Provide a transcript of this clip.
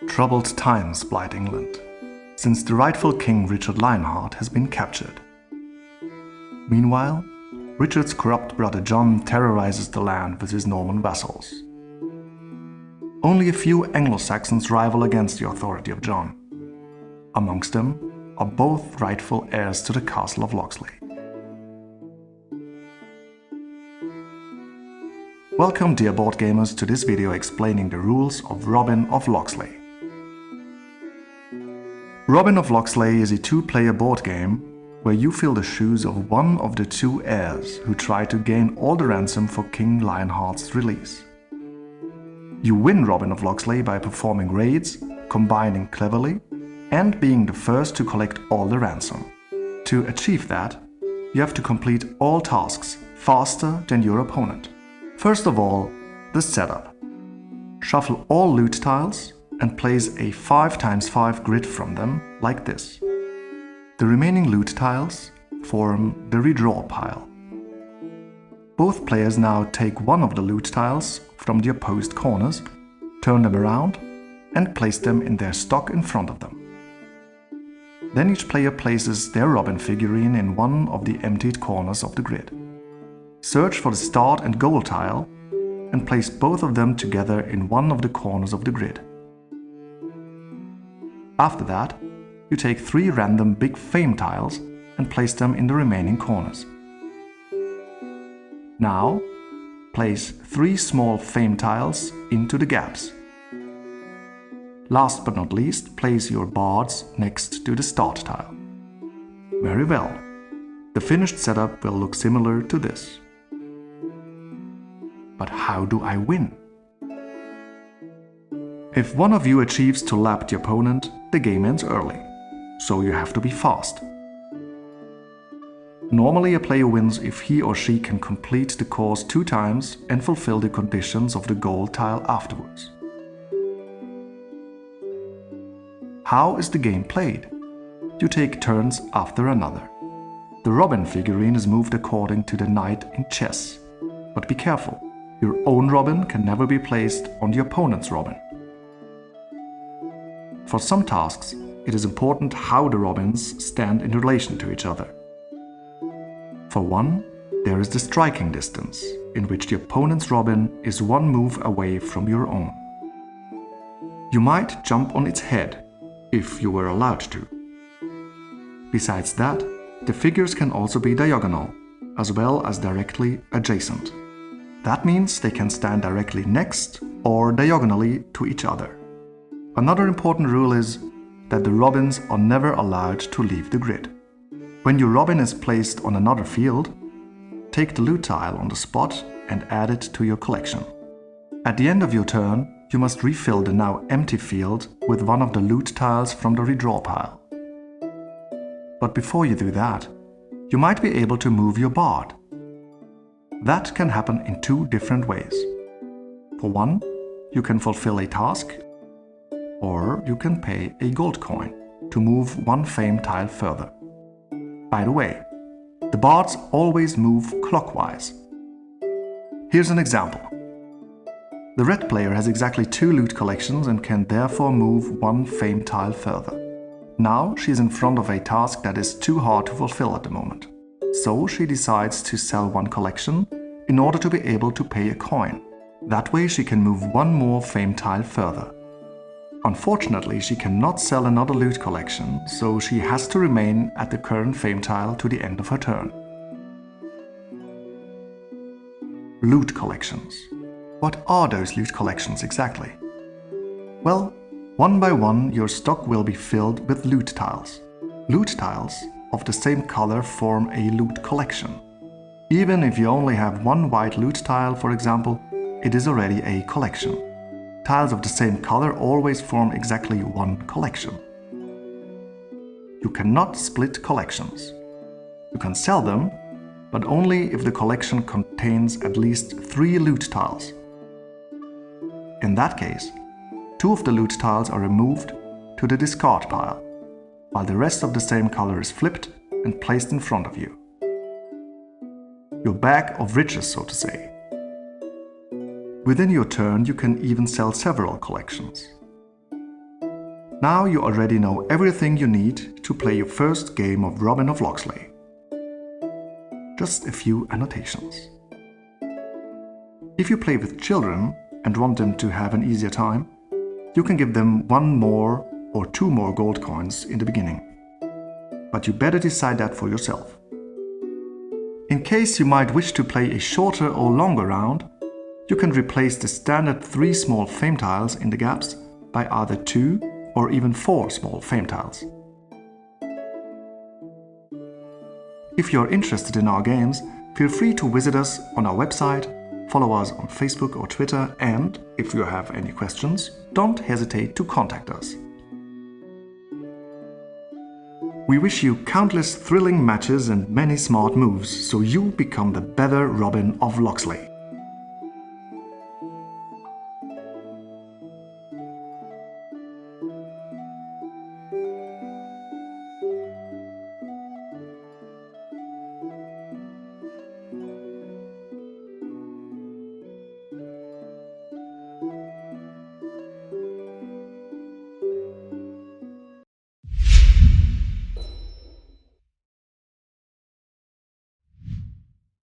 Troubled times blight England, since the rightful king Richard the Lionheart has been captured. Meanwhile, Richard's corrupt brother John terrorizes the land with his Norman vassals. Only a few Anglo-Saxons rival against the authority of John. Amongst them are both rightful heirs to the castle of Locksley. Welcome, dear board gamers, to this video explaining the rules of Robin of Locksley. Robin of Locksley is a two-player board game where you fill the shoes of one of the two heirs who try to gain all the ransom for King Lionheart's release. You win Robin of Locksley by performing raids, combining cleverly, and being the first to collect all the ransom. To achieve that, you have to complete all tasks faster than your opponent. First of all, the setup. Shuffle all loot tiles and place a 5x5 grid from them, like this. The remaining loot tiles form the redraw pile. Both players now take one of the loot tiles from the opposed corners, turn them around, and place them in their stock in front of them. Then each player places their Robin figurine in one of the emptied corners of the grid. Search for the start and goal tile and place both of them together in one of the corners of the grid. After that, you take 3 random big fame tiles and place them in the remaining corners. Now, place 3 small fame tiles into the gaps. Last but not least, place your bards next to the start tile. Very well. The finished setup will look similar to this. But how do I win? If one of you achieves to lap the opponent, the game ends early, so you have to be fast. Normally a player wins if he or she can complete the course 2 times and fulfill the conditions of the goal tile afterwards. How is the game played? You take turns after another. The Robin figurine is moved according to the knight in chess. But be careful, your own Robin can never be placed on the opponent's Robin. For some tasks, it is important how the Robins stand in relation to each other. For one, there is the striking distance, in which the opponent's Robin is 1 move away from your own. You might jump on its head, if you were allowed to. Besides that, the figures can also be diagonal, as well as directly adjacent. That means they can stand directly next or diagonally to each other. Another important rule is that the Robins are never allowed to leave the grid. When your Robin is placed on another field, take the loot tile on the spot and add it to your collection. At the end of your turn, you must refill the now empty field with one of the loot tiles from the redraw pile. But before you do that, you might be able to move your bard. That can happen in 2 different ways. For one, you can fulfill a task, or you can pay a gold coin to move 1 fame tile further. By the way, the bards always move clockwise. Here's an example. The red player has exactly 2 loot collections and can therefore move 1 fame tile further. Now she is in front of a task that is too hard to fulfill at the moment. So she decides to sell 1 collection in order to be able to pay a coin. That way she can move 1 more fame tile further. Unfortunately, she cannot sell another loot collection, so she has to remain at the current fame tile to the end of her turn. Loot collections. What are those loot collections exactly? Well, one by one your stock will be filled with loot tiles. Loot tiles of the same color form a loot collection. Even if you only have 1 white loot tile, for example, it is already a collection. Tiles of the same color always form exactly 1 collection. You cannot split collections. You can sell them, but only if the collection contains at least 3 loot tiles. In that case, 2 of the loot tiles are removed to the discard pile, while the rest of the same color is flipped and placed in front of you. Your bag of riches, so to say. Within your turn, you can even sell several collections. Now you already know everything you need to play your first game of Robin of Locksley. Just a few annotations. If you play with children and want them to have an easier time, you can give them 1 more or 2 more gold coins in the beginning. But you better decide that for yourself. In case you might wish to play a shorter or longer round, you can replace the standard 3 small fame tiles in the gaps by either 2 or even 4 small fame tiles. If you're interested in our games, feel free to visit us on our website, follow us on Facebook or Twitter, and, if you have any questions, don't hesitate to contact us. We wish you countless thrilling matches and many smart moves, so you become the better Robin of Locksley.